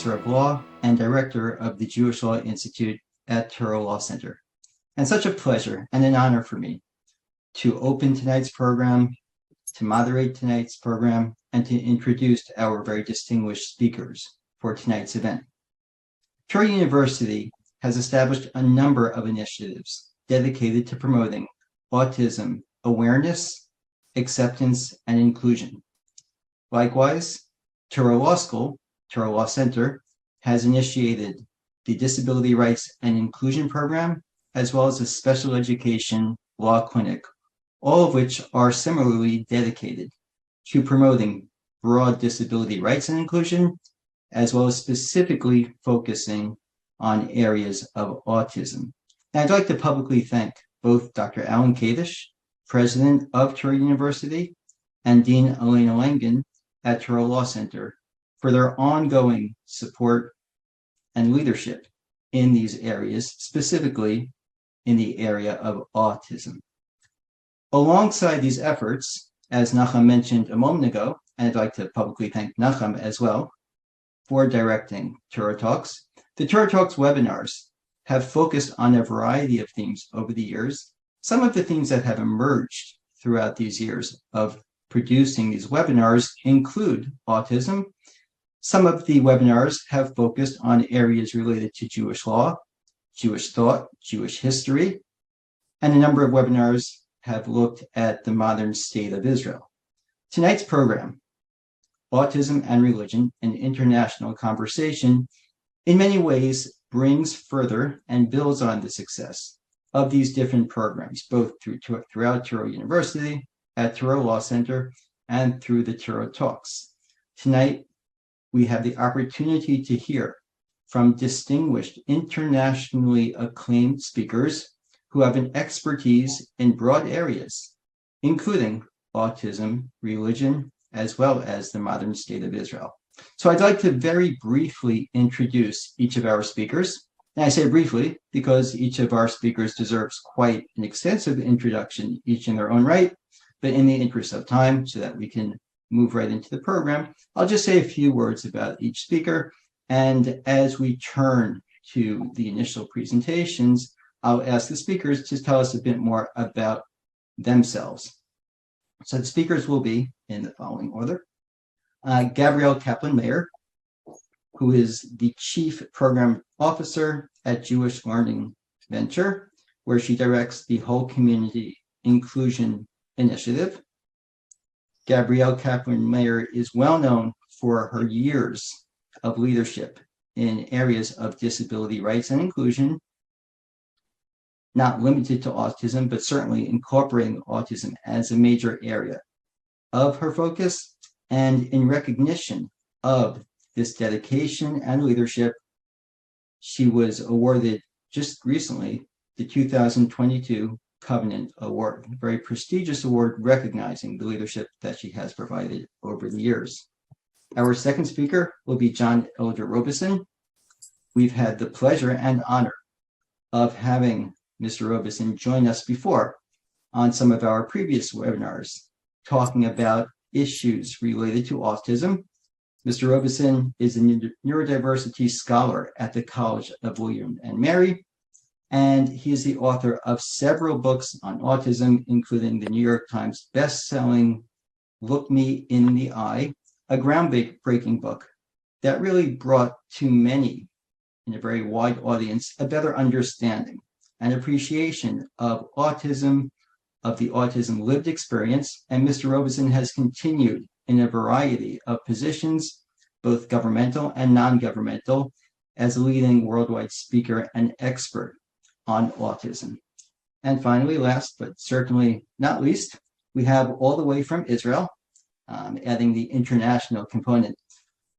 professor of law and director of the Jewish Law Institute at Touro Law Center. And such a pleasure and an honor for me to open tonight's program, to moderate tonight's program, and to introduce our very distinguished speakers for tonight's event. Touro University has established a number of initiatives dedicated to promoting autism awareness, acceptance, and inclusion. Likewise, Touro Law School, Touro Law Center, has initiated the Disability Rights and Inclusion Program, as well as a special education law clinic, all of which are similarly dedicated to promoting broad disability rights and inclusion, as well as specifically focusing on areas of autism. And I'd like to publicly thank both Dr. Alan Kadish, president of Touro University, and Dean Elena Langen at Touro Law Center for their ongoing support and leadership in these areas, specifically in the area of autism. Alongside these efforts, as Nachum mentioned a moment ago, and I'd like to publicly thank Nachum as well for directing Touro Talks, the Touro Talks webinars have focused on a variety of themes over the years. Some of the themes that have emerged throughout these years of producing these webinars include autism. Some of the webinars have focused on areas related to Jewish law, Jewish thought, Jewish history, and a number of webinars have looked at the modern state of Israel. Tonight's program, Autism and Religion, an International Conversation, in many ways brings further and builds on the success of these different programs, both throughout Touro University, at Touro Law Center, and through the Touro Talks. Tonight, we have the opportunity to hear from distinguished, internationally acclaimed speakers who have an expertise in broad areas, including autism, religion, as well as the modern state of Israel. So I'd like to very briefly introduce each of our speakers. And I say briefly because each of our speakers deserves quite an extensive introduction, each in their own right, but in the interest of time, so that we can move right into the program, I'll just say a few words about each speaker. And as we turn to the initial presentations, I'll ask the speakers to tell us a bit more about themselves. So the speakers will be in the following order. Gabrielle Kaplan-Mayer, who is the Chief Program Officer at Jewish Learning Venture, where she directs the Whole Community Inclusion Initiative. Gabrielle Kaplan-Mayer is well known for her years of leadership in areas of disability rights and inclusion, not limited to autism, but certainly incorporating autism as a major area of her focus. And in recognition of this dedication and leadership, she was awarded just recently the 2022 Covenant Award, a very prestigious award recognizing the leadership that she has provided over the years. Our second speaker will be John Elder Robison. We've had the pleasure and honor of having Mr. Robison join us before on some of our previous webinars, talking about issues related to autism. Mr. Robison is a neurodiversity scholar at the College of William and Mary, and he is the author of several books on autism, including the New York Times best-selling Look Me in the Eye, a groundbreaking book that really brought to many in a very wide audience a better understanding and appreciation of autism, of the autism lived experience. And Mr. Robison has continued in a variety of positions, both governmental and non-governmental, as a leading worldwide speaker and expert on autism. And finally, last but certainly not least, we have all the way from Israel, adding the international component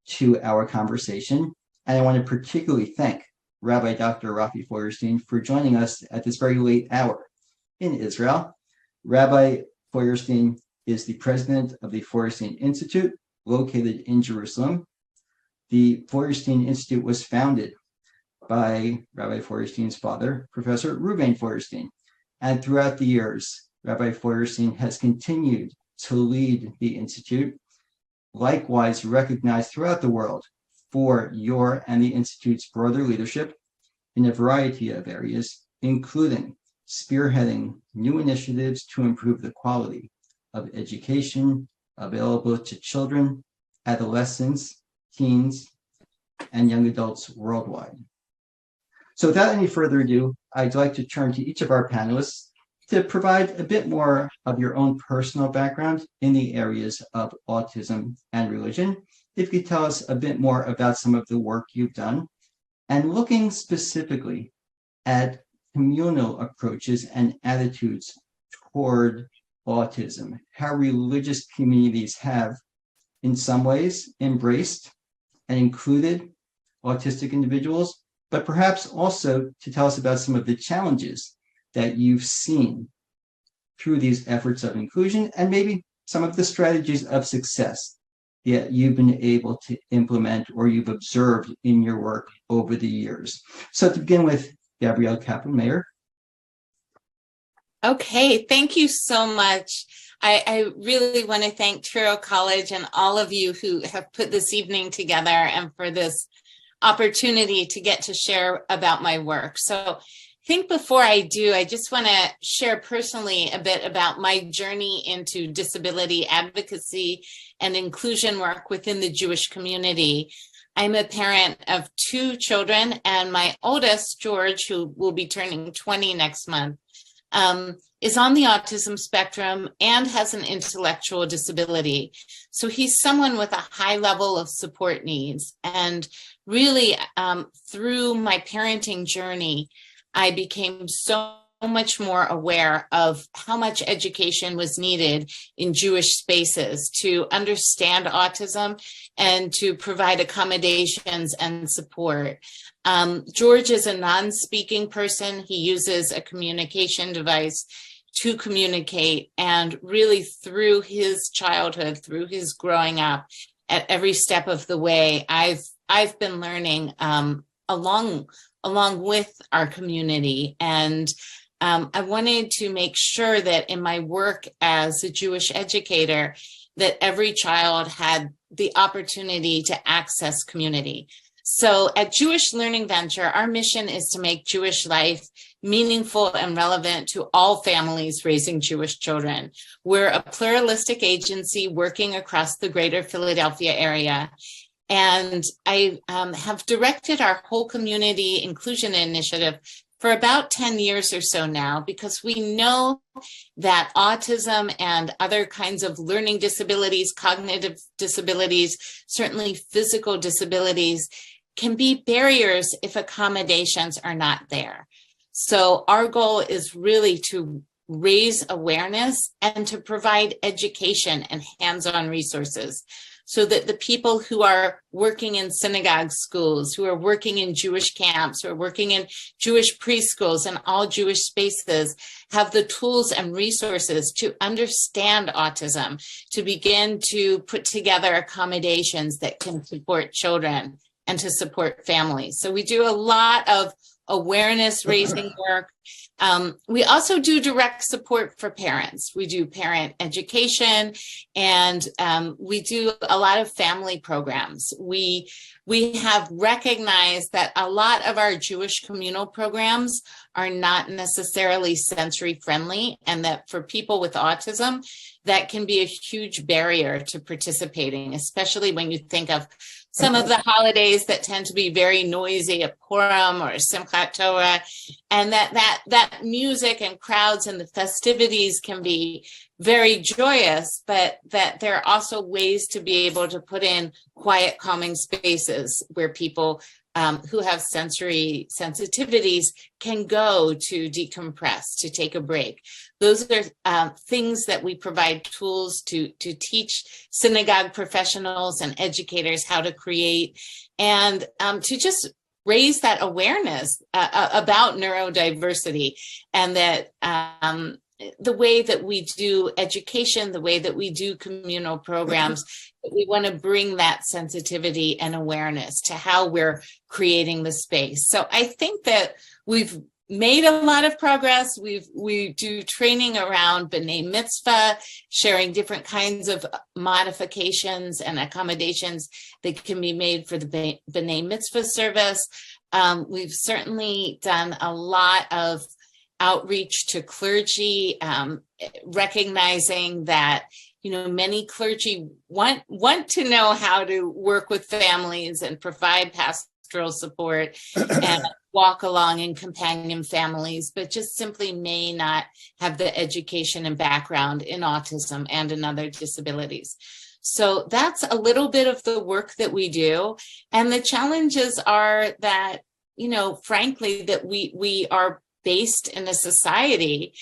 to our conversation. And I want to particularly thank Rabbi Dr. Rafi Feuerstein for joining us at this very late hour in Israel. Rabbi Feuerstein is the president of the Feuerstein Institute, located in Jerusalem. The Feuerstein Institute was founded by Rabbi Feuerstein's father, Professor Reuben Feuerstein. And throughout the years, Rabbi Feuerstein has continued to lead the Institute, likewise recognized throughout the world for your and the Institute's broader leadership in a variety of areas, including spearheading new initiatives to improve the quality of education available to children, adolescents, teens, and young adults worldwide. So without any further ado, I'd like to turn to each of our panelists to provide a bit more of your own personal background in the areas of autism and religion. If you could tell us a bit more about some of the work you've done, and looking specifically at communal approaches and attitudes toward autism, how religious communities have, in some ways, embraced and included autistic individuals, but perhaps also to tell us about some of the challenges that you've seen through these efforts of inclusion, and maybe some of the strategies of success that you've been able to implement or you've observed in your work over the years. So to begin with, Gabrielle Kaplan-Mayer. Okay, thank you so much. I really want to thank Touro College and all of you who have put this evening together and for this opportunity to get to share about my work. So I think before I do, I just want to share personally a bit about my journey into disability advocacy and inclusion work within the Jewish community. I'm a parent of 2 children, and my oldest, George, who will be turning 20 next month, is on the autism spectrum and has an intellectual disability. So he's someone with a high level of support needs. And really, through my parenting journey, I became so much more aware of how much education was needed in Jewish spaces to understand autism and to provide accommodations and support. George is a non-speaking person. He uses a communication device to communicate, and really through his childhood, through his growing up, at every step of the way, I've been learning along with our community. And I wanted to make sure that in my work as a Jewish educator, that every child had the opportunity to access community. So at Jewish Learning Venture, our mission is to make Jewish life meaningful and relevant to all families raising Jewish children. We're a pluralistic agency working across the greater Philadelphia area. And I have directed our whole community inclusion initiative for about 10 years or so now, because we know that autism and other kinds of learning disabilities, cognitive disabilities, certainly physical disabilities, can be barriers if accommodations are not there. So our goal is really to raise awareness and to provide education and hands-on resources, so that the people who are working in synagogue schools, who are working in Jewish camps, who are working in Jewish preschools and all Jewish spaces have the tools and resources to understand autism, to begin to put together accommodations that can support children and to support families. So we do a lot of awareness raising work. We also do direct support for parents. We do parent education, and we do a lot of family programs. We have recognized that a lot of our Jewish communal programs are not necessarily sensory friendly, and that for people with autism, that can be a huge barrier to participating, especially when you think of some of the holidays that tend to be very noisy, a Purim or a Simchat Torah, and that music and crowds and the festivities can be very joyous, but that there are also ways to be able to put in quiet, calming spaces where people who have sensory sensitivities can go to decompress, to take a break. Those are things that we provide tools to teach synagogue professionals and educators how to create, and to just raise that awareness about neurodiversity, and that the way that we do education, the way that we do communal programs, we want to bring that sensitivity and awareness to how we're creating the space. So I think that we've made a lot of progress. We do training around B'nai Mitzvah, sharing different kinds of modifications and accommodations that can be made for the B'nai Mitzvah service. We've certainly done a lot of outreach to clergy, recognizing that many clergy want to know how to work with families and provide pastoral support and walk along in companion families, but just simply may not have the education and background in autism and in other disabilities. So that's a little bit of the work that we do. And the challenges are that, frankly, that we are based in a society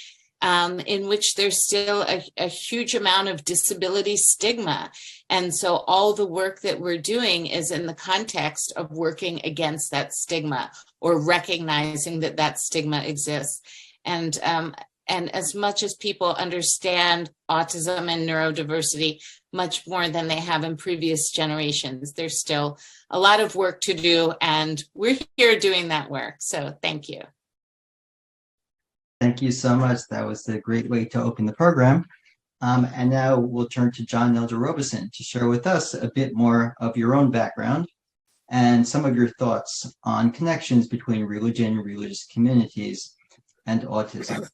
in which there's still a huge amount of disability stigma. And so all the work that we're doing is in the context of working against that stigma or recognizing that that stigma exists. And as much as people understand autism and neurodiversity much more than they have in previous generations, there's still a lot of work to do, and we're here doing that work. So thank you. Thank you so much. That was a great way to open the program. And now we'll turn to John Elder Robison to share with us a bit more of your own background and some of your thoughts on connections between religion, religious communities, and autism.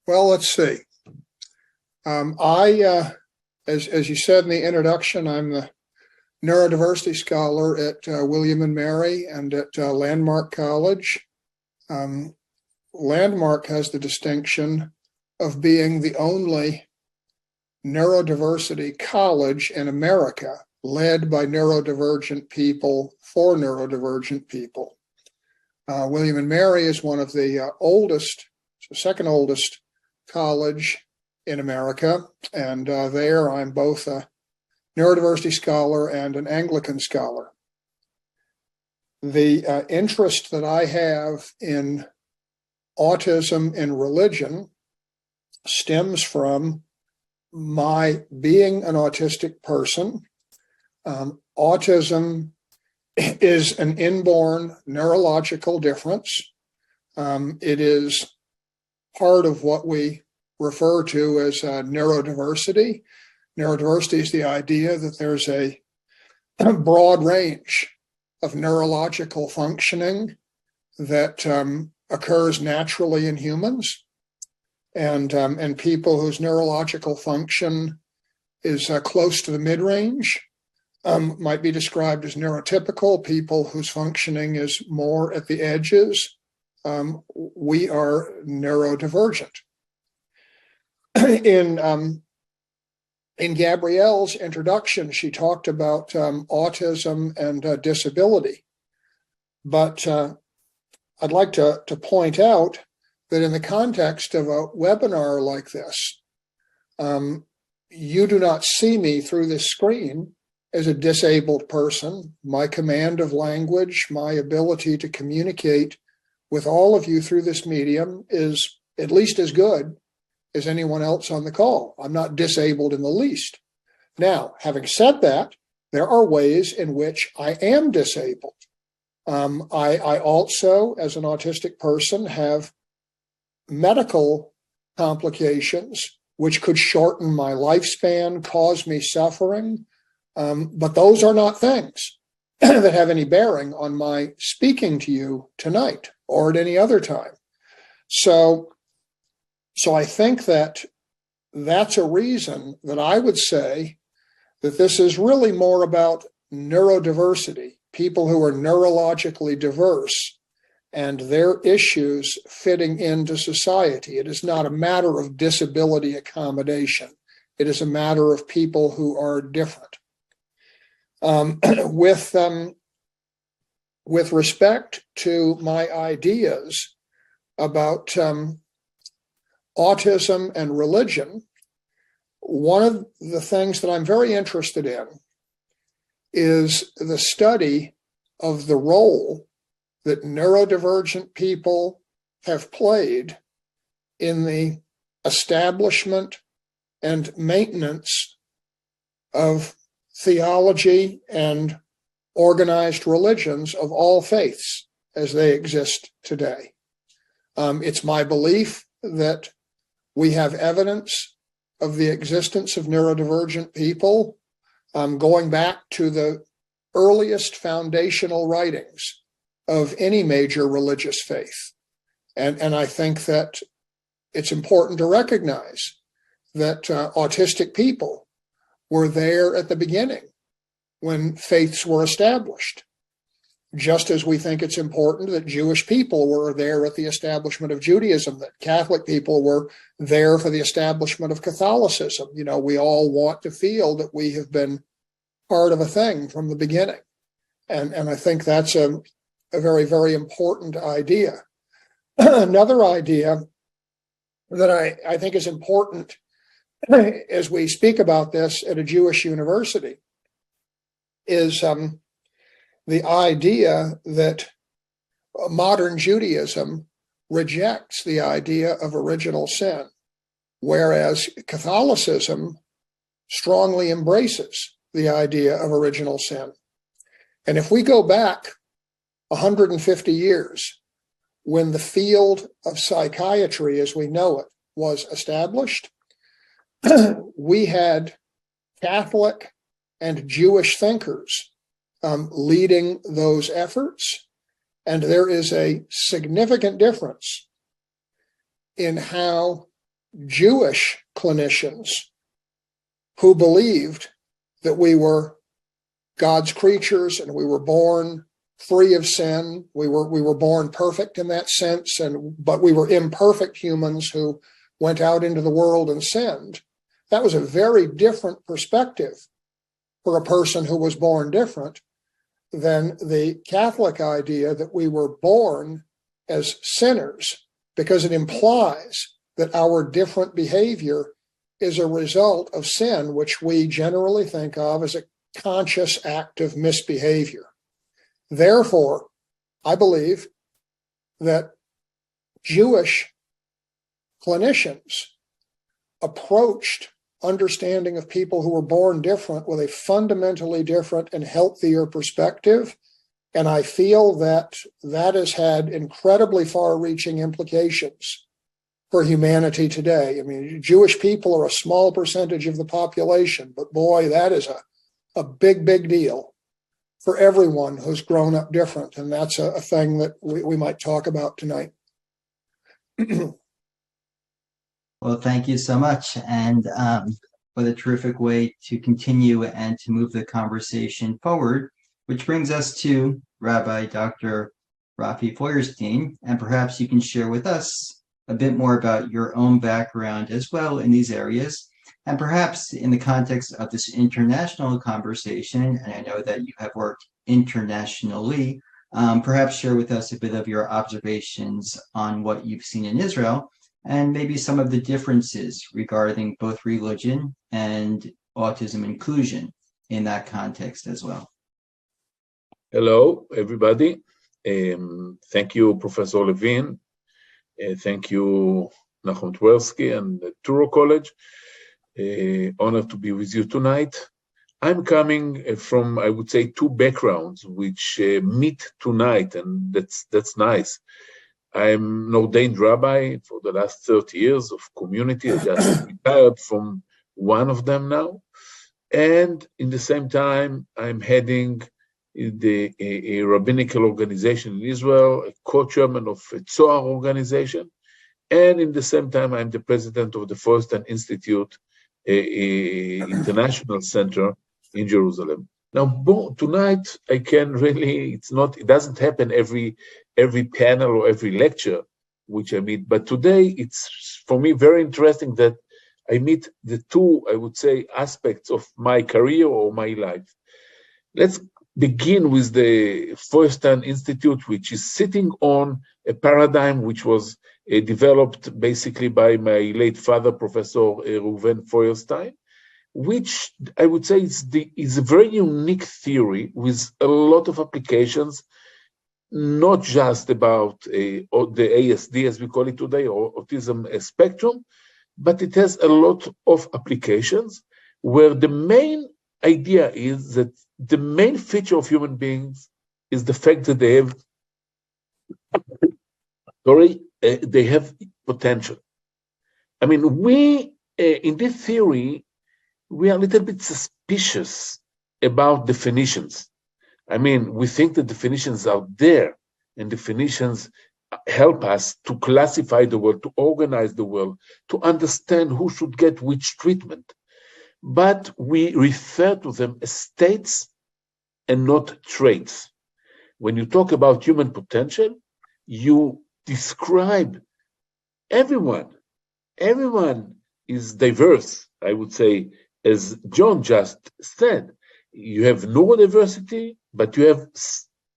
Well, let's see. As you said in the introduction, I'm the neurodiversity scholar at William and Mary and at Landmark College. Landmark has the distinction of being the only neurodiversity college in America led by neurodivergent people for neurodivergent people. William and Mary is one of the second oldest college in America, and there I'm both a neurodiversity scholar and an Anglican scholar. The interest that I have in autism and religion stems from my being an autistic person. Autism is an inborn neurological difference. It is part of what we refer to as neurodiversity. Neurodiversity is the idea that there's a broad range of neurological functioning that occurs naturally in humans, and people whose neurological function is close to the mid-range might be described as neurotypical. People whose functioning is more at the edges, we are neurodivergent. In Gabrielle's introduction, she talked about autism and disability, but I'd like to point out that in the context of a webinar like this, you do not see me through this screen as a disabled person. My command of language, my ability to communicate with all of you through this medium is at least as good as anyone else on the call. I'm not disabled in the least. Now, having said that, there are ways in which I am disabled. I also, as an autistic person, have medical complications which could shorten my lifespan, cause me suffering, but those are not things that have any bearing on my speaking to you tonight or at any other time. So I think that that's a reason that I would say that this is really more about neurodiversity, people who are neurologically diverse and their issues fitting into society. It is not a matter of disability accommodation. It is a matter of people who are different. With respect to my ideas about autism and religion, one of the things that I'm very interested in is the study of the role that neurodivergent people have played in the establishment and maintenance of theology and organized religions of all faiths as they exist today. It's my belief that we have evidence of the existence of neurodivergent people going back to the earliest foundational writings of any major religious faith. And I think that it's important to recognize that autistic people were there at the beginning when faiths were established, just as we think it's important that Jewish people were there at the establishment of Judaism, that Catholic people were there for the establishment of Catholicism. You know, we all want to feel that we have been part of a thing from the beginning. And I think that's a very, very important idea. Another idea that I think is important as we speak about this at a Jewish university is the idea that modern Judaism rejects the idea of original sin, whereas Catholicism strongly embraces the idea of original sin. And if we go back 150 years, when the field of psychiatry as we know it was established, we had Catholic and Jewish thinkers leading those efforts. And there is a significant difference in how Jewish clinicians who believed that we were God's creatures and we were born free of sin, we were born perfect in that sense, but we were imperfect humans who went out into the world and sinned. That was a very different perspective for a person who was born different than the Catholic idea that we were born as sinners, because it implies that our different behavior is a result of sin, which we generally think of as a conscious act of misbehavior. Therefore, I believe that Jewish clinicians approached understanding of people who were born different with a fundamentally different and healthier perspective. And I feel that that has had incredibly far-reaching implications for humanity today. I mean, Jewish people are a small percentage of the population, but boy, that is a big, big deal for everyone who's grown up different. And that's a thing that we might talk about tonight. Well, thank you so much. And what a terrific way to continue and to move the conversation forward, which brings us to Rabbi Dr. Rafi Feuerstein. And perhaps you can share with us a bit more about your own background as well in these areas. And perhaps in the context of this international conversation, and I know that you have worked internationally, perhaps share with us a bit of your observations on what you've seen in Israel, and maybe some of the differences regarding both religion and autism inclusion in that context as well. Hello, everybody. Thank you, Professor Levine. Thank you, Nachum Tversky and the Touro College. Honored to be with you tonight. I'm coming from, I would say, two backgrounds which meet tonight, and that's nice. I'm an ordained rabbi for the last 30 years of community. I just retired from one of them now. And in the same time, I'm heading a rabbinical organization in Israel, a co-chairman of a Zohar organization. And in the same time, I'm the president of the Feuerstein Institute, a international center in Jerusalem. Now, tonight, I can really, it doesn't happen every panel or every lecture which I meet, but today it's for me very interesting that I meet the two, I would say, aspects of my career or my life. Let's begin with the Feuerstein Institute, which is sitting on a paradigm which was developed basically by my late father, Professor Reuven Feuerstein, which I would say is a very unique theory with a lot of applications, not just about the ASD, as we call it today, or autism spectrum, but it has a lot of applications where the main idea is that the main feature of human beings is the fact that they have they have potential. I mean, we, in this theory, we are a little bit suspicious about definitions. I mean, we think the definitions are there, and definitions help us to classify the world, to organize the world, to understand who should get which treatment. But we refer to them as states and not traits. When you talk about human potential, you describe everyone. Everyone is diverse, I would say, as John just said. You have neurodiversity, but you have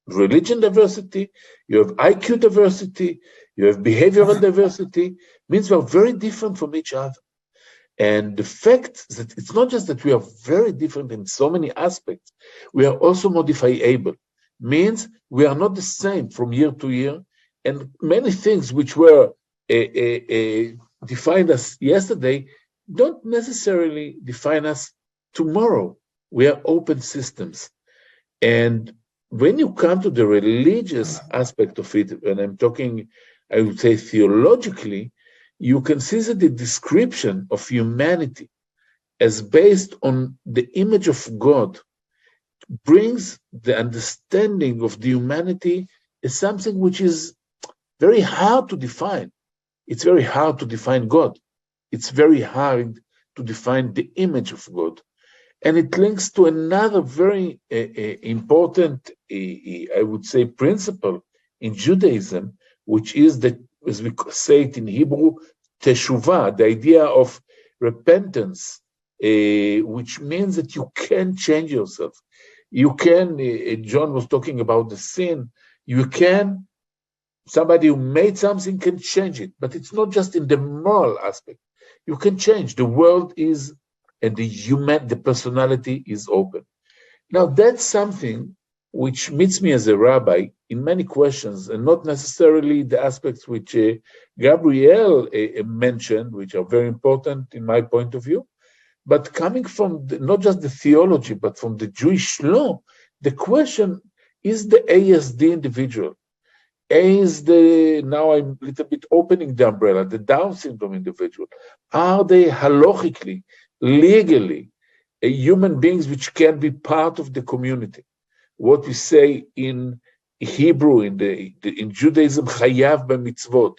religion diversity, you have IQ diversity, you have behavioral diversity, means we are very different from each other. And the fact that it's not just that we are very different in so many aspects, we are also modifiable, means we are not the same from year to year, and many things which were defined us yesterday don't necessarily define us tomorrow. We are open systems. And when you come to the religious aspect of it, and I'm talking, I would say theologically, you can see that the description of humanity as based on the image of God brings the understanding of the humanity as something which is very hard to define. It's very hard to define God. It's very hard to define the image of God. And it links to another very important, I would say, principle in Judaism, which is that, as we say it in Hebrew, teshuvah, the idea of repentance, which means that you can change yourself. You can, John was talking about the sin, you can, somebody who made something can change it, but it's not just in the moral aspect. You can change. The world is, and the personality is open. Now, that's something which meets me as a rabbi in many questions, and not necessarily the aspects which Gabrielle mentioned, which are very important in my point of view, but coming from not just the theology, but from the Jewish law, the question is the ASD individual. Is now I'm a little bit opening the umbrella, the Down syndrome individual, are they halachically, legally, human beings which can be part of the community? What we say in Hebrew, in Judaism, chayav b'mitzvot,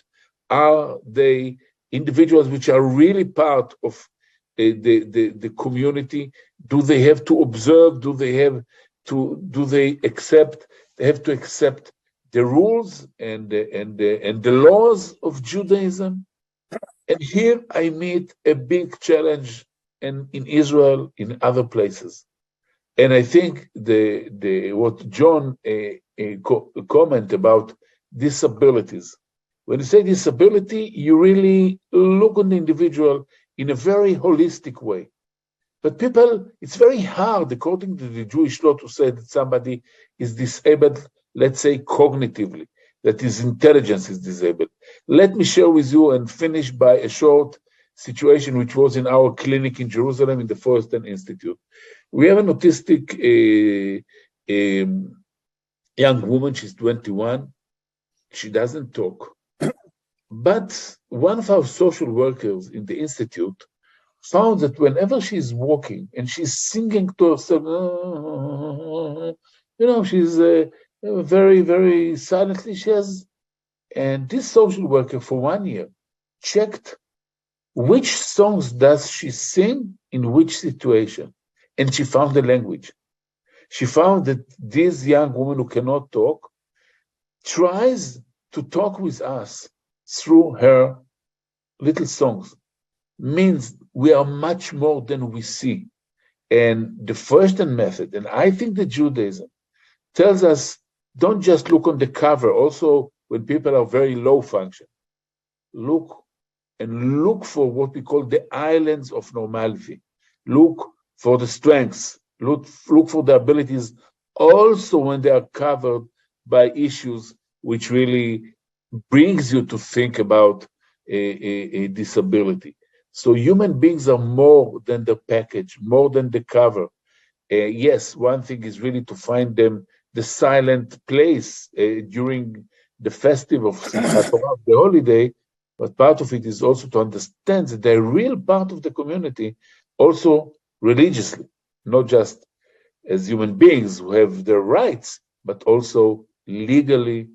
are they individuals which are really part of the community? Do they have to observe? Do they accept? They have to accept the rules and the laws of Judaism. And here I meet a big challenge in Israel, in other places. And I think what John comment about disabilities. When you say disability, you really look on the individual in a very holistic way. But people, it's very hard, according to the Jewish law, to say that somebody is disabled, let's say cognitively, that his intelligence is disabled. Let me share with you and finish by a short situation which was in our clinic in Jerusalem in the Feuerstein Institute. We have an autistic young woman, she's 21, she doesn't talk. But one of our social workers in the institute found that whenever she's walking and she's singing to herself, she's very, very silently, and this social worker for 1 year checked which songs does she sing in which situation, and she found the language. She found that this young woman who cannot talk tries to talk with us through her little songs. Means we are much more than we see. And the Feuerstein method, and I think the Judaism, tells us don't just look on the cover, also when people are very low function. Look for what we call the islands of normality. Look for the strengths. Look for the abilities, also when they are covered by issues which really brings you to think about a disability. So human beings are more than the package, more than the cover. Yes, one thing is really to find them the silent place during the festive of Simchat Torah, the holiday, but part of it is also to understand that they're a real part of the community, also religiously, not just as human beings who have their rights, but also legally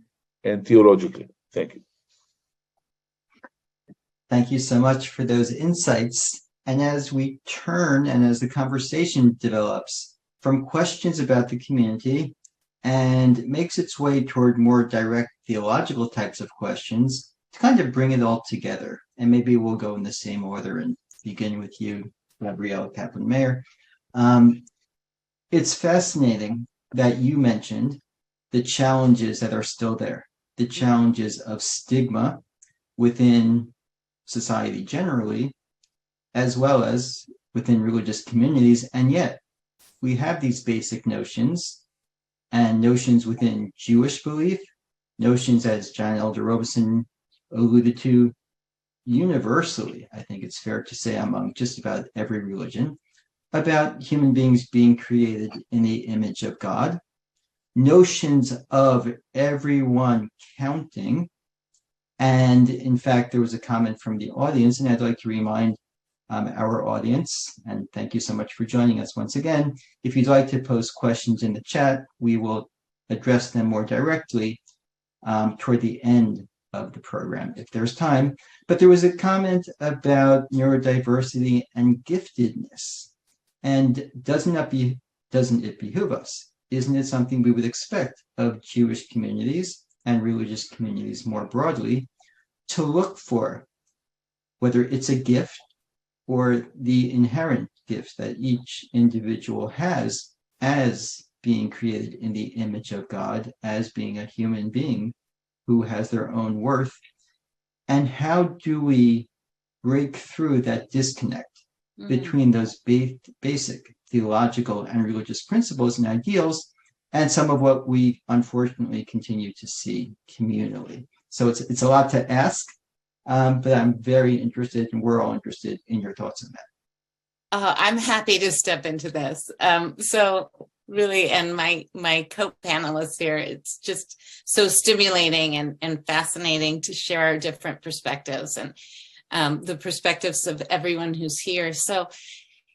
and theologically. Thank you. Thank you so much for those insights. And as we turn and as the conversation develops from questions about the community and makes its way toward more direct theological types of questions, to kind of bring it all together. And maybe we'll go in the same order and begin with you, Gabrielle Kaplan-Mayer. It's fascinating that you mentioned the challenges that are still there, the challenges of stigma within society generally, as well as within religious communities. And yet we have these basic notions and notions within Jewish belief, notions, as John Elder Robison alluded to, universally, I think it's fair to say, among just about every religion, about human beings being created in the image of God, notions of everyone counting. And in fact, there was a comment from the audience, and I'd like to remind our audience, and thank you so much for joining us once again. If you'd like to post questions in the chat, we will address them more directly toward the end of the program, if there's time. But there was a comment about neurodiversity and giftedness. And doesn't it behoove us? Isn't it something we would expect of Jewish communities and religious communities more broadly to look for, whether it's a gift or the inherent gift that each individual has as being created in the image of God, as being a human being who has their own worth? And how do we break through that disconnect between those basic theological and religious principles and ideals and some of what we unfortunately continue to see communally? So it's a lot to ask, but I'm very interested, and we're all interested in your thoughts on that. I'm happy to step into this. So really, and my co-panelists here, it's just so stimulating and fascinating to share our different perspectives and the perspectives of everyone who's here. So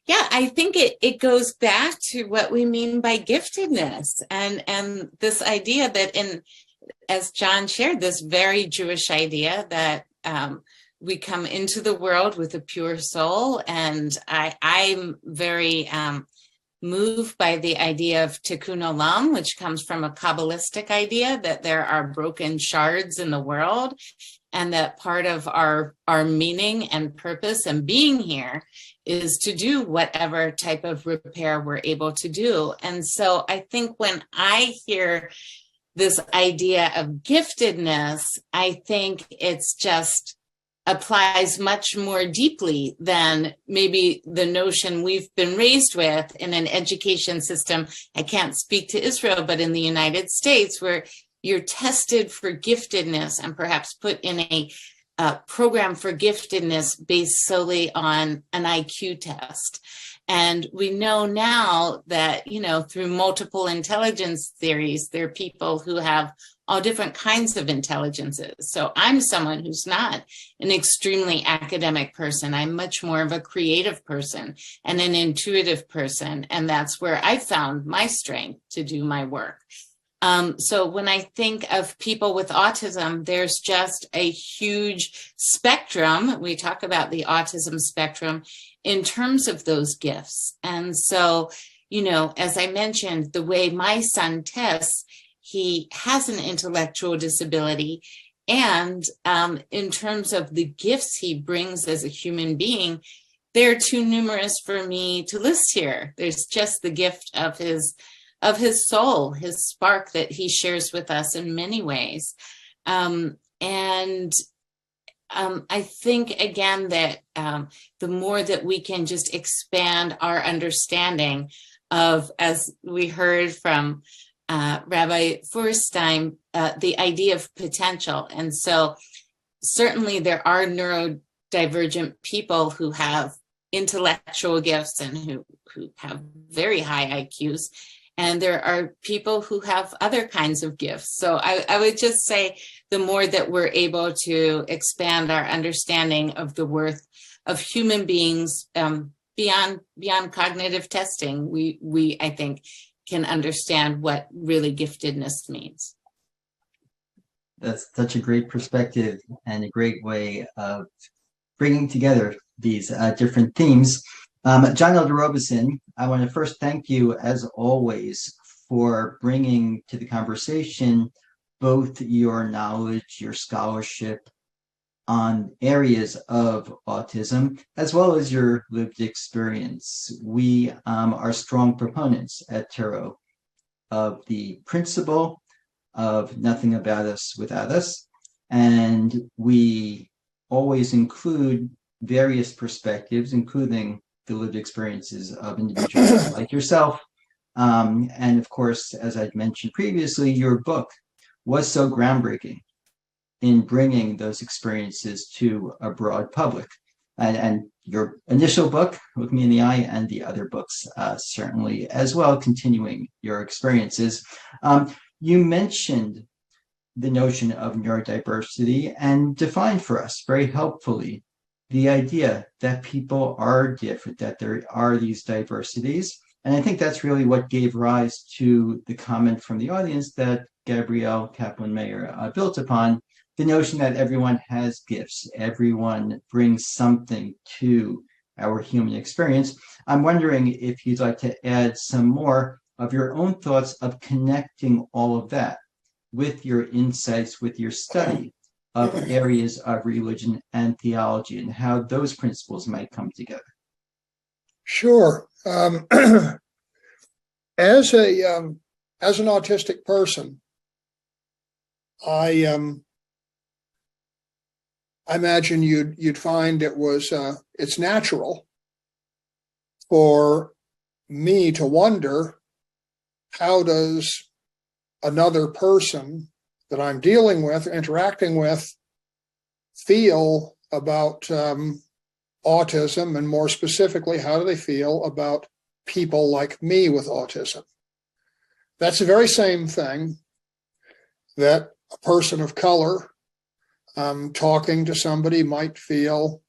yeah, I think it goes back to what we mean by giftedness and this idea that as John shared, this very Jewish idea that we come into the world with a pure soul. And I'm very moved by the idea of tikkun olam, which comes from a Kabbalistic idea that there are broken shards in the world, and that part of our meaning and purpose and being here is to do whatever type of repair we're able to do. And so I think when I hear this idea of giftedness, I think it's just applies much more deeply than maybe the notion we've been raised with in an education system. I can't speak to Israel, but in the United States, where you're tested for giftedness and perhaps put in a program for giftedness based solely on an IQ test. And we know now that, through multiple intelligence theories, there are people who have all different kinds of intelligences. So I'm someone who's not an extremely academic person. I'm much more of a creative person and an intuitive person. And that's where I found my strength to do my work. So when I think of people with autism, there's just a huge spectrum. We talk about the autism spectrum in terms of those gifts. And so, as I mentioned, the way my son tests, he has an intellectual disability. And in terms of the gifts he brings as a human being, they're too numerous for me to list here. There's just the gift of his soul, his spark that he shares with us in many ways. I think, again, that the more that we can just expand our understanding of, as we heard from Rabbi Feuerstein, the idea of potential. And so certainly there are neurodivergent people who have intellectual gifts and who have very high IQs. And there are people who have other kinds of gifts. So I would just say the more that we're able to expand our understanding of the worth of human beings beyond cognitive testing. We I think can understand what really giftedness means. That's such a great perspective and a great way of bringing together these different themes. John Elder Robison, I want to first thank you, as always, for bringing to the conversation both your knowledge, your scholarship on areas of autism, as well as your lived experience. We are strong proponents at Touro of the principle of nothing about us without us, and we always include various perspectives, including the lived experiences of individuals like yourself. And of course, as I'd mentioned previously, your book was so groundbreaking in bringing those experiences to a broad public. And your initial book, Look Me in the Eye, and the other books certainly as well, continuing your experiences. You mentioned the notion of neurodiversity and defined for us very helpfully the idea that people are different, that there are these diversities. And I think that's really what gave rise to the comment from the audience that Gabrielle Kaplan-Mayer built upon, the notion that everyone has gifts, everyone brings something to our human experience. I'm wondering if you'd like to add some more of your own thoughts of connecting all of that with your insights, with your study of areas of religion and theology, and how those principles might come together. Sure. As an autistic person, I imagine you'd find it's natural for me to wonder, how does another person that I'm dealing with, interacting with, feel about autism, and more specifically, how do they feel about people like me with autism? That's the very same thing that a person of color talking to somebody might feel.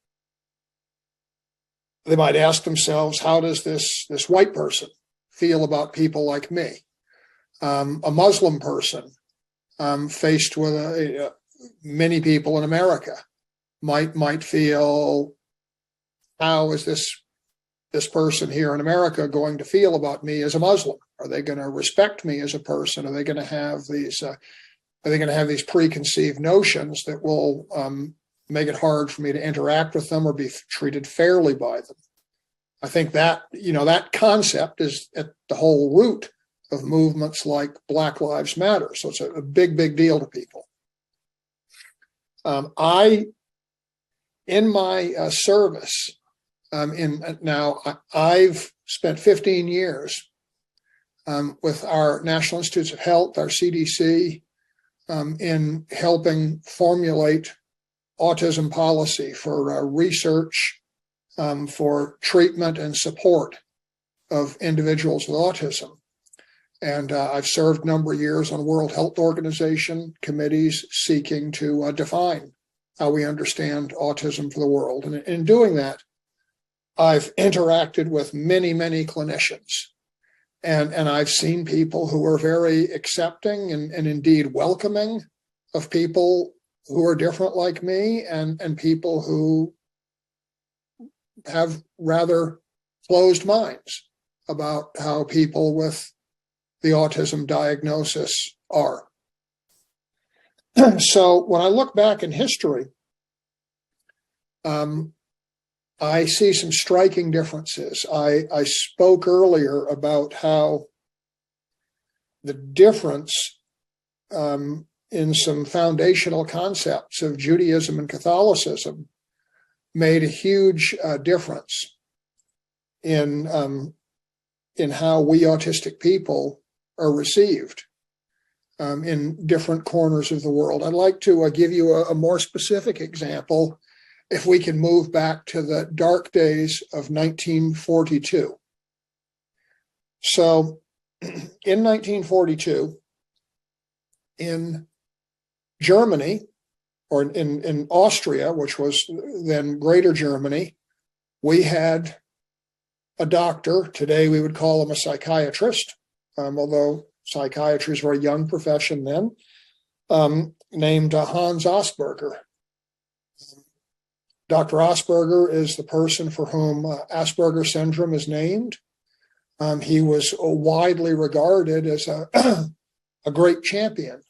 They might ask themselves, how does this white person feel about people like me? A Muslim person faced with many people in America might feel, how is this person here in America going to feel about me as a Muslim? Are they going to respect me as a person? Are they going to have these preconceived notions that will make it hard for me to interact with them or be treated fairly by them? I think that concept is at the whole root of movements like Black Lives Matter. So it's a big, big deal to people. In my service, I've spent 15 years with our National Institutes of Health, our CDC, in helping formulate autism policy for research, for treatment and support of individuals with autism. And I've served a number of years on World Health Organization committees seeking to define how we understand autism for the world. And in doing that, I've interacted with many, many clinicians. And I've seen people who are very accepting and indeed welcoming of people who are different like me, and people who have rather closed minds about how people with the autism diagnosis are. So when I look back in history, I see some striking differences. I spoke earlier about how the difference in some foundational concepts of Judaism and Catholicism made a huge difference in how we autistic people are received in different corners of the world. I'd like to give you a more specific example, if we can move back to the dark days of 1942. So in 1942, in Germany, or in Austria, which was then Greater Germany, we had a doctor. Today we would call him a psychiatrist, although psychiatry is a very young profession then, named Hans Asperger. Dr. Asperger is the person for whom Asperger syndrome is named. He was widely regarded as a great champion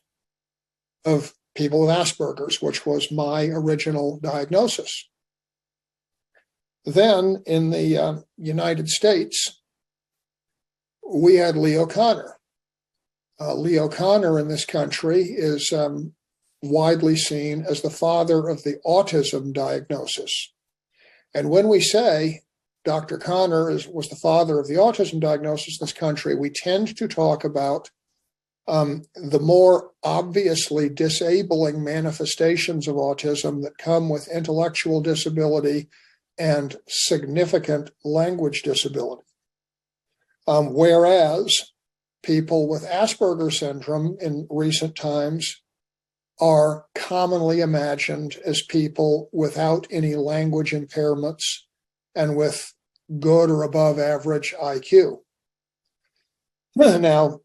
of people with Asperger's, which was my original diagnosis. Then in the United States, we had Leo Kanner. Leo Kanner in this country is widely seen as the father of the autism diagnosis. And when we say Dr. Kanner was the father of the autism diagnosis in this country, we tend to talk about the more obviously disabling manifestations of autism that come with intellectual disability and significant language disability. Whereas people with Asperger syndrome in recent times are commonly imagined as people without any language impairments and with good or above average IQ. Now,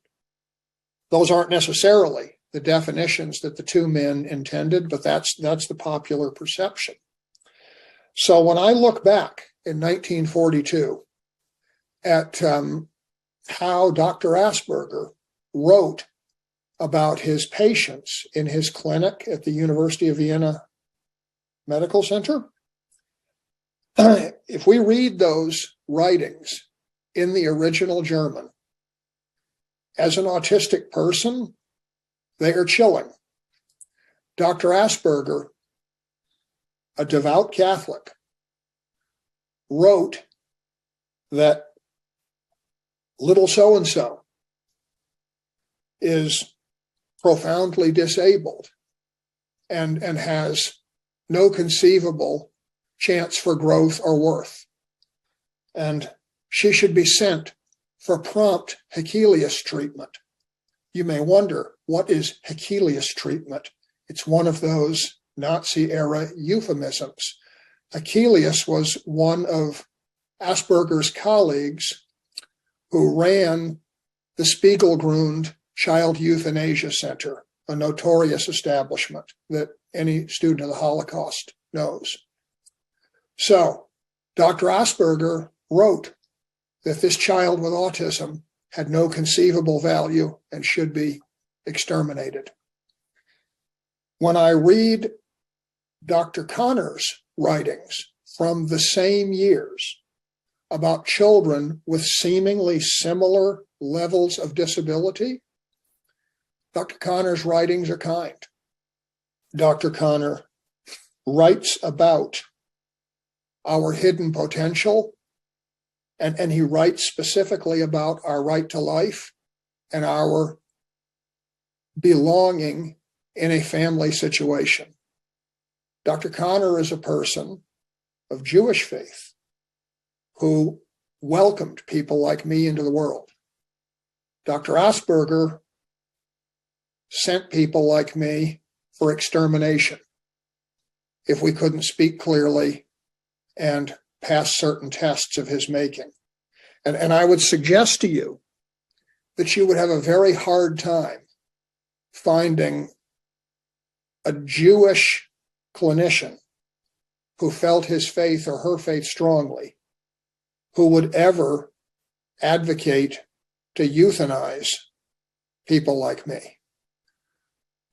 those aren't necessarily the definitions that the two men intended, but that's the popular perception. So when I look back in 1942 at how Dr. Asperger wrote about his patients in his clinic at the University of Vienna Medical Center, if we read those writings in the original German, as an autistic person, they are chilling. Dr. Asperger, a devout Catholic, wrote that little so-and-so is profoundly disabled and has no conceivable chance for growth or worth. And she should be sent for prompt Hechelius treatment. You may wonder, what is Hechelius treatment? It's one of those Nazi-era euphemisms. Hechelius was one of Asperger's colleagues who ran the Spiegelgrund Child Euthanasia Center, a notorious establishment that any student of the Holocaust knows. So, Dr. Asperger wrote that this child with autism had no conceivable value and should be exterminated. When I read Dr. Kanner's writings from the same years about children with seemingly similar levels of disability, Dr. Kanner's writings are kind. Dr. Kanner writes about our hidden potential, and he writes specifically about our right to life and our belonging in a family situation. Dr. Kanner is a person of Jewish faith who welcomed people like me into the world. Dr. Asperger sent people like me for extermination if we couldn't speak clearly and pass certain tests of his making. And I would suggest to you that you would have a very hard time finding a Jewish clinician who felt his faith or her faith strongly, who would ever advocate to euthanize people like me.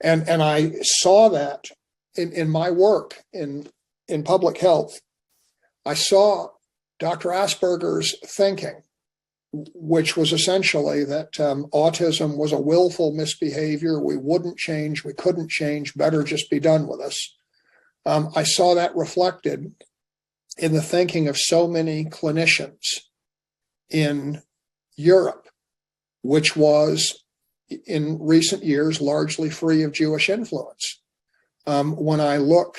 And I saw that in my work in public health. I saw Dr. Asperger's thinking, which was essentially that autism was a willful misbehavior. We wouldn't change, we couldn't change, better just be done with us. I saw that reflected in the thinking of so many clinicians in Europe, which was in recent years largely free of Jewish influence. When I look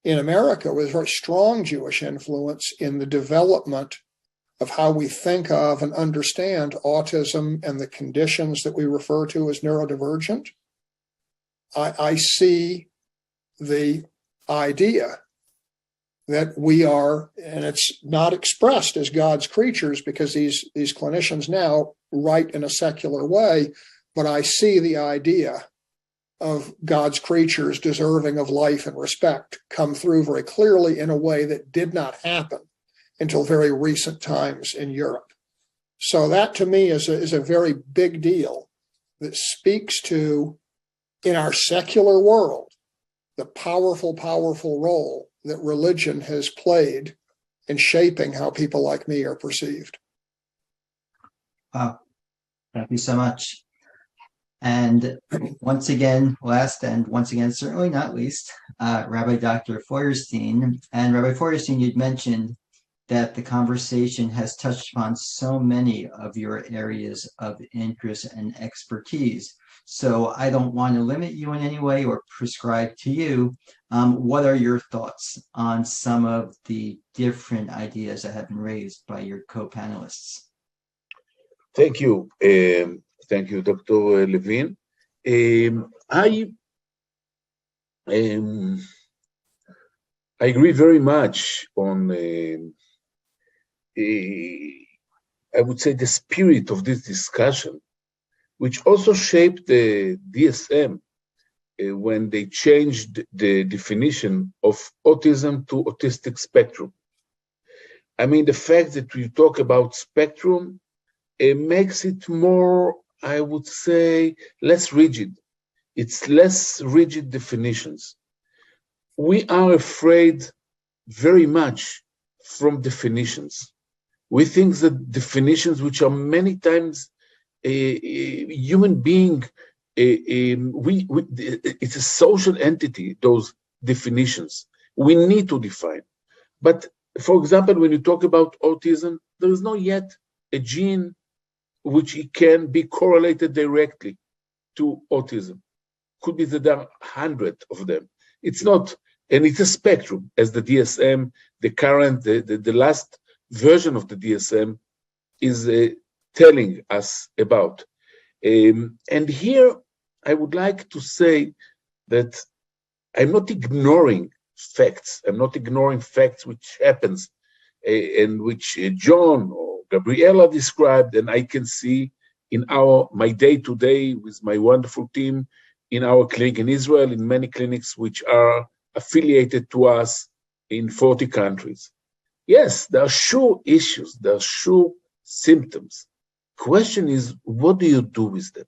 in America, there was very strong Jewish influence in the development of how we think of and understand autism and the conditions that we refer to as neurodivergent. I see the idea that we are, and it's not expressed as God's creatures because these clinicians now write in a secular way, but I see the idea of God's creatures deserving of life and respect come through very clearly in a way that did not happen until very recent times in Europe. So that to me is a very big deal that speaks to, in our secular world, the powerful role that religion has played in shaping how people like me are perceived. Wow, thank you so much. And once again, certainly not least, Rabbi Dr. Feuerstein. And Rabbi Feuerstein, you'd mentioned that the conversation has touched upon so many of your areas of interest and expertise. So I don't want to limit you in any way or prescribe to you. What are your thoughts on some of the different ideas that have been raised by your co-panelists? Thank you. Thank you, Dr. Levine. I agree very much on, I would say, the spirit of this discussion, which also shaped the DSM when they changed the definition of autism to autistic spectrum. I mean, the fact that we talk about spectrum, it makes it more, I would say, less rigid. It's less rigid definitions. We are afraid very much from definitions. We think that definitions, which are many times a human being, it's a social entity, those definitions. We need to define. But for example, when you talk about autism, there is not yet a gene which it can be correlated directly to autism. Could be that there are hundreds of them. It's not, and it's a spectrum, as the DSM, the current, the last version of the DSM is telling us about. And here, I would like to say that I'm not ignoring facts. I'm not ignoring facts which happens and which John or Gabrielle described, and I can see in my day-to-day with my wonderful team in our clinic in Israel, in many clinics which are affiliated to us in 40 countries. Yes, there are sure issues, there are sure symptoms. Question is, what do you do with them?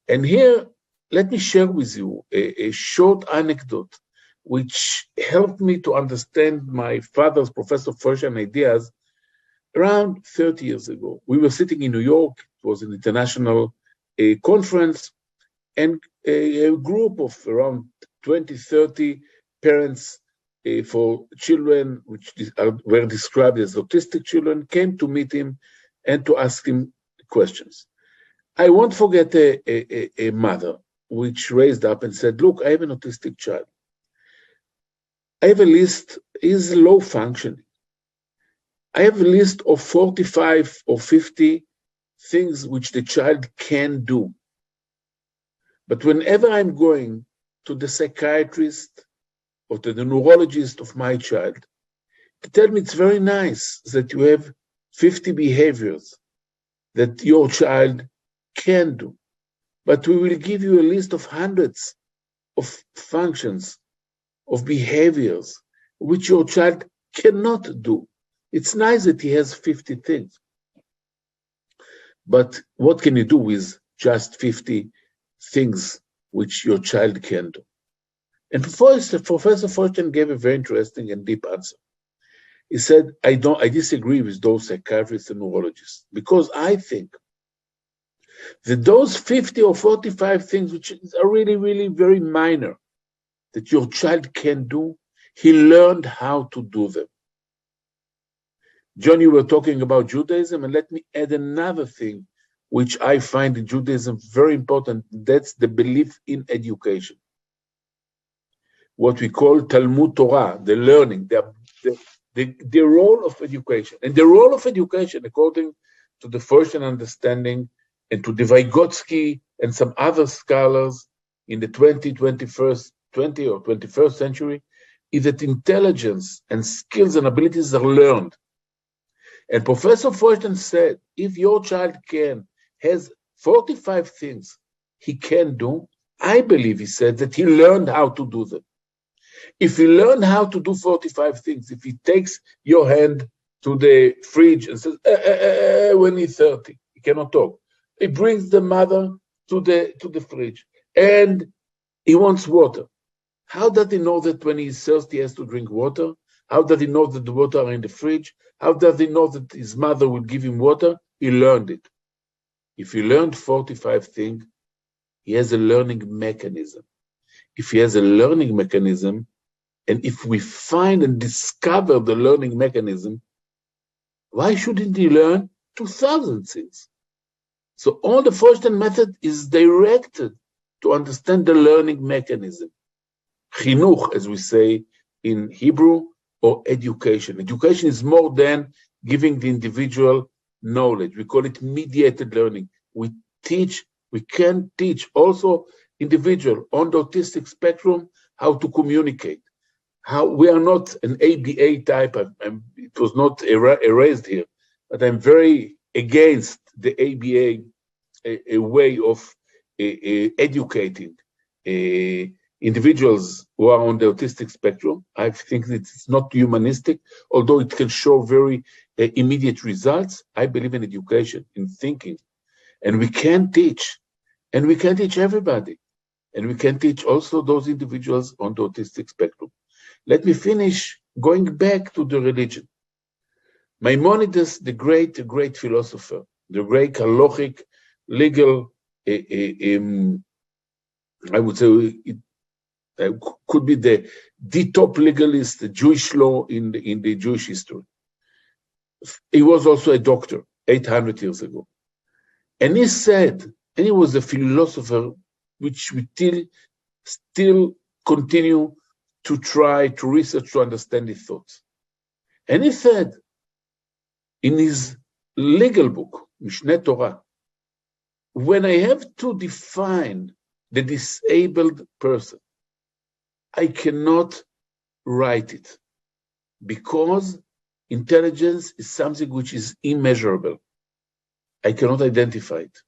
And here, let me share with you a short anecdote which helped me to understand my father's, Professor Feuerstein, ideas around 30 years ago. We were sitting in New York, it was an international conference, and a group of around 20, 30 parents for children which were described as autistic children came to meet him and to ask him questions. I won't forget a mother which raised up and said, look, I have an autistic child. I have a list, is low functioning. I have a list of 45 or 50 things which the child can do. But whenever I'm going to the psychiatrist or to the neurologist of my child, they tell me it's very nice that you have 50 behaviors that your child can do. But we will give you a list of hundreds of functions, of behaviors, which your child cannot do. It's nice that he has 50 things. But what can you do with just 50 things which your child can do? And Professor Feuerstein gave a very interesting and deep answer. He said, I disagree with those psychiatrists and neurologists, because I think that those 50 or 45 things which are really, really very minor that your child can do, he learned how to do them. John, you were talking about Judaism, and let me add another thing which I find in Judaism very important. That's the belief in education. What we call Talmud Torah, the learning, the role of education. And the role of education, according to the Feuerstein understanding and to the Vygotsky and some other scholars, in the 20 or 21st century is that intelligence and skills and abilities are learned. And Professor Feuerstein said, if your child has 45 things he can do, I believe he said that he learned how to do them. If he learned how to do 45 things, if he takes your hand to the fridge and says, when he's 30, he cannot talk. He brings the mother to the fridge and he wants water. How does he know that when he's thirsty he has to drink water? How does he know that the water are in the fridge? How does he know that his mother will give him water? He learned it. If he learned 45 things, he has a learning mechanism. If he has a learning mechanism, and if we find and discover the learning mechanism, why shouldn't he learn 2,000 things? So all the Feuerstein method is directed to understand the learning mechanism. Chinuch, as we say in Hebrew, or education. Education is more than giving the individual knowledge. We call it mediated learning. We can teach also individual on the autistic spectrum how to communicate. How we are not an ABA type. It was not erased here, but I'm very against the ABA a way of educating individuals who are on the autistic spectrum. I think that it's not humanistic, although it can show very immediate results. I believe in education, in thinking, and we can teach, and we can teach everybody, and we can teach also those individuals on the autistic spectrum. Let me finish going back to the religion. Maimonides, the great philosopher, the great halachic, legal, I would say it could be the top legalist, the Jewish law in the Jewish history. He was also a doctor 800 years ago. And he said, and he was a philosopher which we still continue to try to research to understand his thoughts. And he said in his legal book, Mishneh Torah, when I have to define the disabled person, I cannot write it because intelligence is something which is immeasurable. I cannot identify it.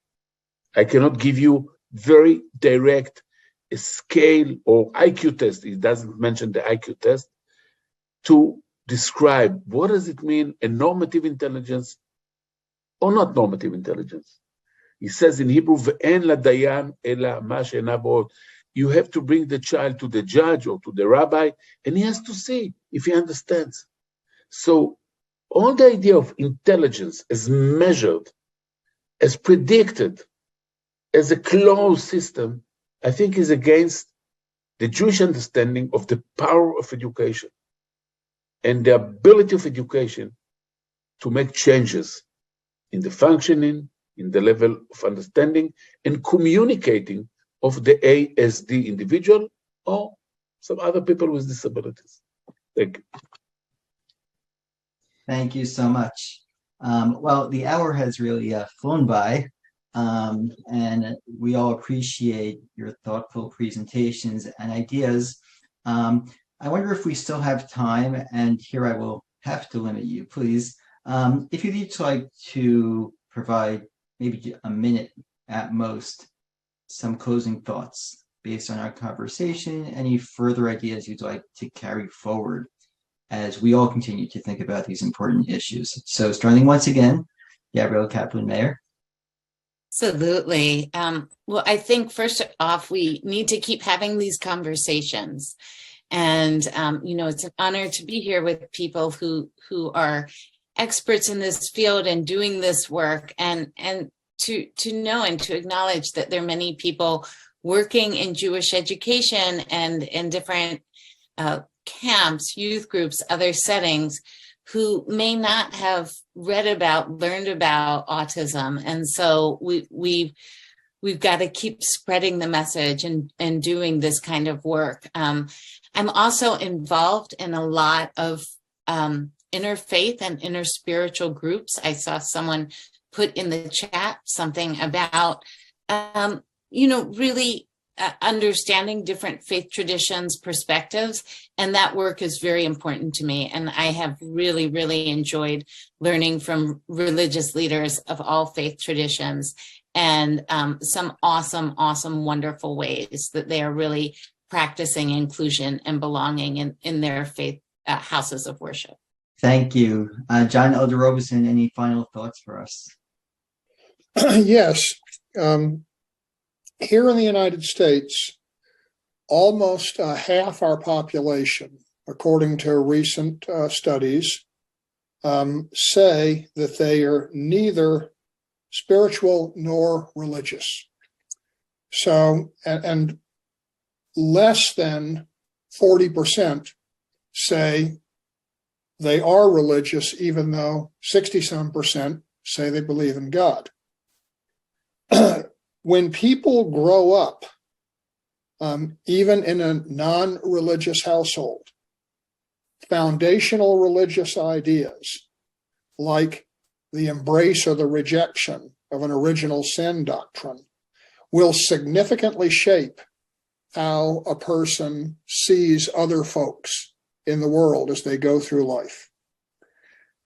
I cannot give you very direct a scale or IQ test. It doesn't mention the IQ test to describe what does it mean a normative intelligence or not normative intelligence. He says in Hebrew, "Ve'en ladayan ela ma she'einav ro'ot." You have to bring the child to the judge or to the rabbi, and he has to see if he understands. So all the idea of intelligence as measured, as predicted, as a closed system, I think is against the Jewish understanding of the power of education and the ability of education to make changes in the functioning, in the level of understanding and communicating of the ASD individual or some other people with disabilities. Thank you. Thank you so much. Well, the hour has really flown by, and we all appreciate your thoughtful presentations and ideas. I wonder if we still have time, and here I will have to limit you, please. If you'd each like to provide maybe a minute at most, some closing thoughts based on our conversation, any further ideas you'd like to carry forward as we all continue to think about these important issues. So starting once again, Gabrielle Kaplan-Mayer. Absolutely. Well, I think first off, we need to keep having these conversations. And, it's an honor to be here with people who are experts in this field and doing this work, and to know and to acknowledge that there are many people working in Jewish education and in different camps, youth groups, other settings, who may not have learned about autism. And so we've got to keep spreading the message and doing this kind of work. I'm also involved in a lot of interfaith and interspiritual groups. I saw someone put in the chat something about, really understanding different faith traditions, perspectives, and that work is very important to me. And I have really, really enjoyed learning from religious leaders of all faith traditions and some awesome, wonderful ways that they are really practicing inclusion and belonging in their faith houses of worship. Thank you. John Elder Robison, any final thoughts for us? Yes. Here in the United States, almost half our population, according to recent studies, say that they are neither spiritual nor religious. So, and less than 40% say they are religious, even though 60-some% say they believe in God. When people grow up, even in a non-religious household, foundational religious ideas like the embrace or the rejection of an original sin doctrine will significantly shape how a person sees other folks in the world as they go through life.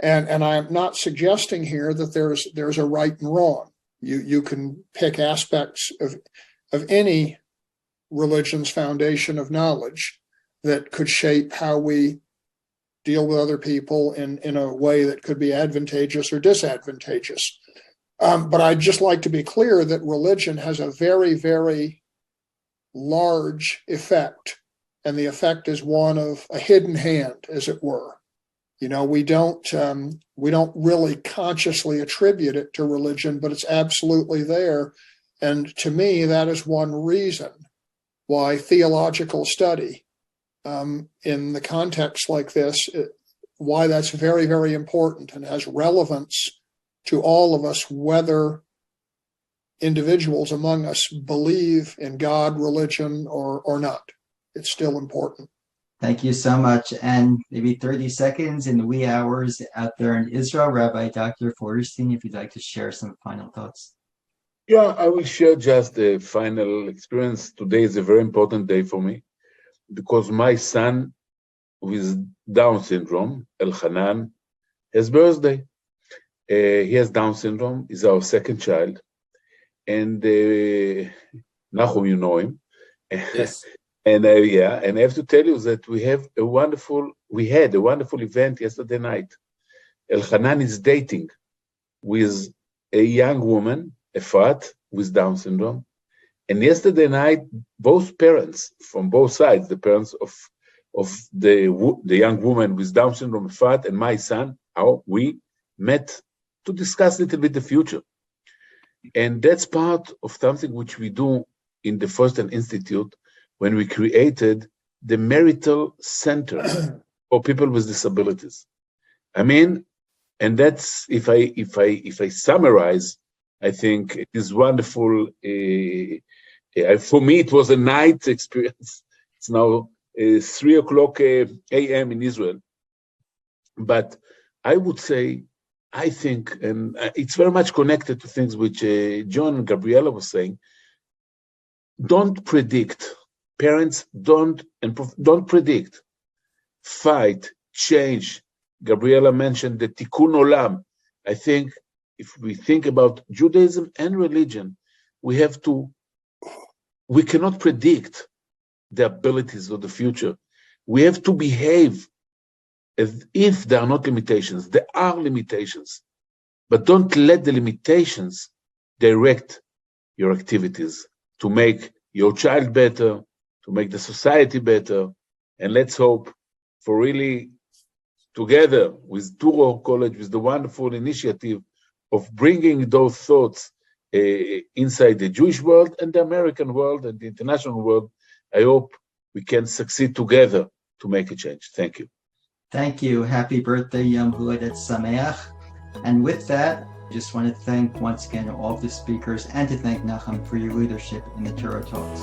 And I'm not suggesting here that there's a right and wrong. You can pick aspects of any religion's foundation of knowledge that could shape how we deal with other people in a way that could be advantageous or disadvantageous. But I'd just like to be clear that religion has a very, very large effect, and the effect is one of a hidden hand, as it were. You know, we don't really consciously attribute it to religion, but it's absolutely there. And to me, that is one reason why theological study in the context like this, why that's very, very important and has relevance to all of us, whether individuals among us believe in God, religion, or not. It's still important. Thank you so much. And maybe 30 seconds in the wee hours out there in Israel, Rabbi Dr. Feuerstein, if you'd like to share some final thoughts. Yeah, I will share just the final experience. Today is a very important day for me because my son with Down syndrome, Elchanan, has birthday. He has Down syndrome. He's our second child. And Nahum, you know him. Yes. And and I have to tell you that we had a wonderful event yesterday night. Elchanan is dating with a young woman, a fat with Down syndrome. And yesterday night, both parents from both sides, the parents of the young woman with Down syndrome, fat, and my son, we met to discuss a little bit the future. And that's part of something which we do in the Feuerstein Institute when we created the marital center for people with disabilities. I mean, and that's if I summarize, I think it is wonderful. For me, it was a night experience. It's now 3:00 a.m. in Israel. But I would say, I think, and it's very much connected to things which John and Gabrielle was saying. Don't predict. Parents don't predict. Fight, change. Gabriella mentioned the tikkun olam. I think if we think about Judaism and religion, we cannot predict the abilities of the future. We have to behave as if there are not limitations. There are limitations, but don't let the limitations direct your activities to make your child better, to make the society better. And let's hope for really, together with Touro College, with the wonderful initiative of bringing those thoughts inside the Jewish world and the American world and the international world, I hope we can succeed together to make a change. Thank you. Thank you. Happy birthday, Yom Ha'odet Sameach. And with that, I just want to thank once again all of the speakers and to thank Nachum for your leadership in the Touro Talks.